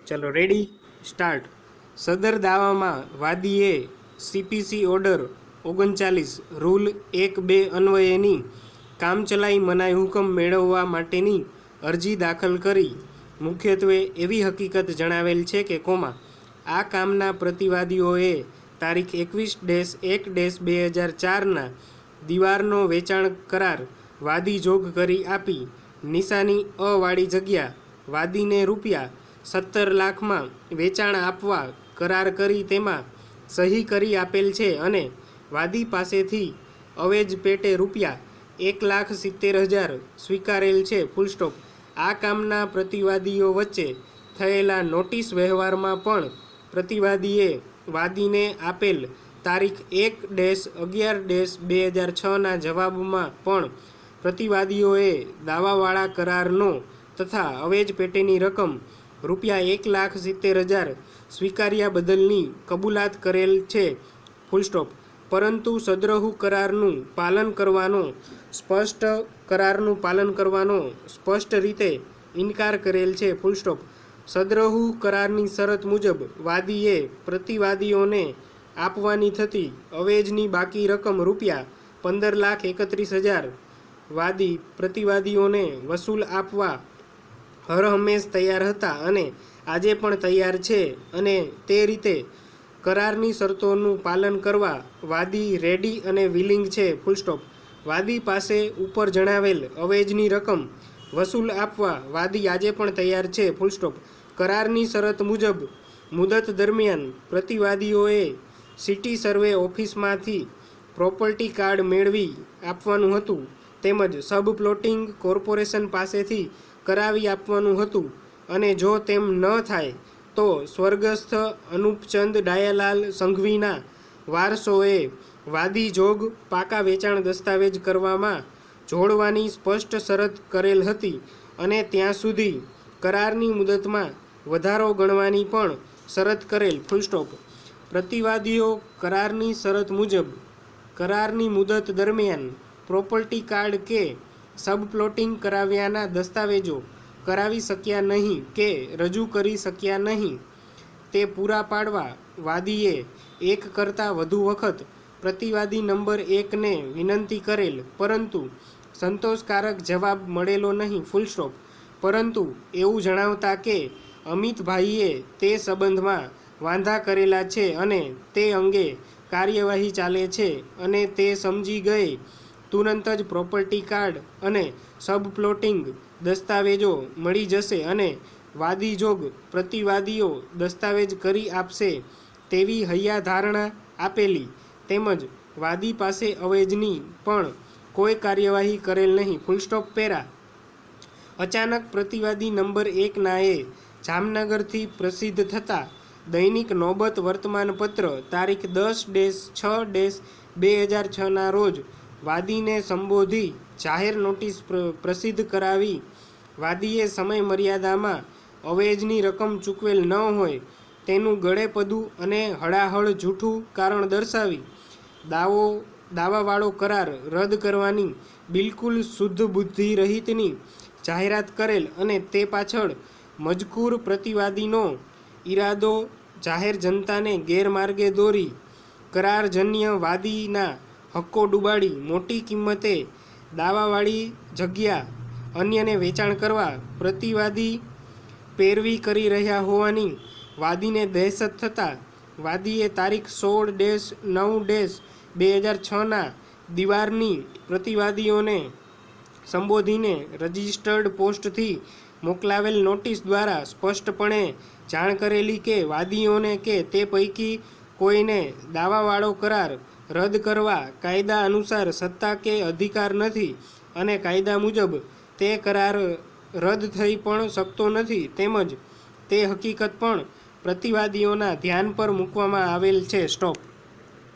ચલો ready start. સદર દાવામાં વાદીએ CPC order 39 rule 1-2 અન્વયેની કામચલાઈ મનાઈ હુકમ મેળવવા માટેની અરજી દાખલ કરી। મુખ્યત્વે એવી હકીકત જણાવેલ છે કે આ કામના પ્રતિવાદીઓએ તારીખ 21-1-2004ના દીવારનો વેચાણ કરાર વાદી જોગ કરી આપી નિશાની અ વાળી જગ્યા વાદીને ₹17 લાખમાં વેચાણ આપવા કરાર કરી તેમાં સહી કરી આપેલ છે અને વાદી પાસેથી અવેજ પેટે ₹1,70,000 સ્વીકારેલ છે। આ કામના પ્રતિવાદીઓ વચ્ચે થયેલા નોટિસ વ્યવહારમાં પણ પ્રતિવાદીએ વાદીને આપેલ તારીખ 1-11-2006ના જવાબમાં પણ પ્રતિવાદીઓએ દાવાવાળા કરારનો તથા અવેજ પેટેની રકમ ₹1,70,000 સ્વીકાર્યા બદલની કબૂલાત કરેલ છે। પરંતુ સદ્રહુ કરારનું પાલન કરવાનો સ્પષ્ટ રીતે ઇનકાર કરેલ છે। સદ્રહુ કરારની શરત મુજબ વાદીએ પ્રતિવાદીઓને આપવાની થતી અવેજની બાકી રકમ ₹15,31,000 વાદી પ્રતિવાદીઓને વસૂલ આપવા હરહંમેશ તૈયાર હતા અને આજે પણ તૈયાર છે અને તે રીતે કરારની શરતોનું પાલન કરવા વાદી રેડી અને વિલિંગ છે। વાદી પાસે ઉપર જણાવેલ અવેજની રકમ વસૂલ આપવા વાદી આજે પણ તૈયાર છે। કરારની શરત મુજબ મુદત દરમિયાન પ્રતિવાદીઓએ સિટી સર્વે ઓફિસમાંથી પ્રોપર્ટી કાર્ડ મેળવી આપવાનું હતું તેમજ સબ પ્લોટિંગ કોર્પોરેશન પાસેથી કરાવી આપવાનું હતું અને જો તેમ ન થાય તો સ્વર્ગસ્થ અનુપચંદ ડાયાલાલ સંઘવીના વારસોએ વાદી જોગ પાકા વેચાણ દસ્તાવેજ કરવામાં જોડવાની સ્પષ્ટ શરત કરેલ હતી અને ત્યાં સુધી કરારની મુદતમાં વધારો ગણવાની પણ શરત કરેલ। પ્રતિવાદીઓ કરારની શરત મુજબ કરારની મુદત દરમિયાન પ્રોપર્ટી કાર્ડ કે સબ પ્લોટિંગ કરાવ્યાના દસ્તાવેજો કરાવી શક્યા નહીં કે રજૂ કરી શક્યા નહીં તે પૂરા પાડવા વાદીએ એક કરતાં વધુ વખત પ્રતિવાદી નંબર 1ને વિનંતી કરેલ પરંતુ સંતોષકારક જવાબ મળેલો નહીં। પરંતુ એવું જણાવતા કે અમિતભાઈએ તે સંબંધમાં વાંધા કરેલા છે અને તે અંગે કાર્યવાહી ચાલે છે અને તે સમજી ગયે તુરંત જ પ્રોપર્ટી કાર્ડ અને સબ પ્લોટિંગ દસ્તાવેજો મળી જશે અને વાદી જોગ પ્રતિવાદીઓ દસ્તાવેજ કરી આપશે તેવી હૈયાધારણા આપેલી તેમજ વાદી પાસે અવેજની પણ કોઈ કાર્યવાહી કરેલ નહીં। અચાનક પ્રતિવાદી નંબર 1નાએ જામનગરથી પ્રસિદ્ધ થતા દૈનિક નોબત વર્તમાનપત્ર તારીખ 10-6-2006ના રોજ વાદીને સંબોધી જાહેર નોટિસ પ્રસિદ્ધ કરાવી વાદીએ સમય મર્યાદામાં અવેજની રકમ ચૂકવેલ ન હોય તેનું ગળેપદું અને હળાહળ જૂઠું કારણ દર્શાવી દાવાવાળો કરાર રદ કરવાની બિલકુલ શુદ્ધ બુદ્ધિ રહિતની જાહેરાત કરેલ અને તે પાછળ મજકૂર પ્રતિવાદીનો ઈરાદો જાહેર જનતાને ગેરમાર્ગે દોરી કરારજન્ય વાદીના હક્કો ડૂબાડી મોટી કિંમતે દાવાવાળી જગ્યા અન્યને વેચાણ કરવા પ્રતિવાદી પેરવી કરી રહ્યા હોવાની વાદીને દહેશત થતાં વાદીએ તારીખ 16-9-2006ના દીવારની પ્રતિવાદીઓને સંબોધીને રજિસ્ટર્ડ પોસ્ટથી મોકલાવેલ નોટિસ દ્વારા સ્પષ્ટપણે જાણ કરેલી કે વાદીઓને કે તે પૈકી કોઈને દાવાવાળો કરાર રદ કરવા કાયદા અનુસાર સત્તા કે અધિકાર નથી અને કાયદા મુજબ તે કરાર રદ થઈ પણ શકતો નથી તેમજ તે હકીકત પણ પ્રતિવાદીઓના ધ્યાન પર મૂકવામાં આવેલ છે।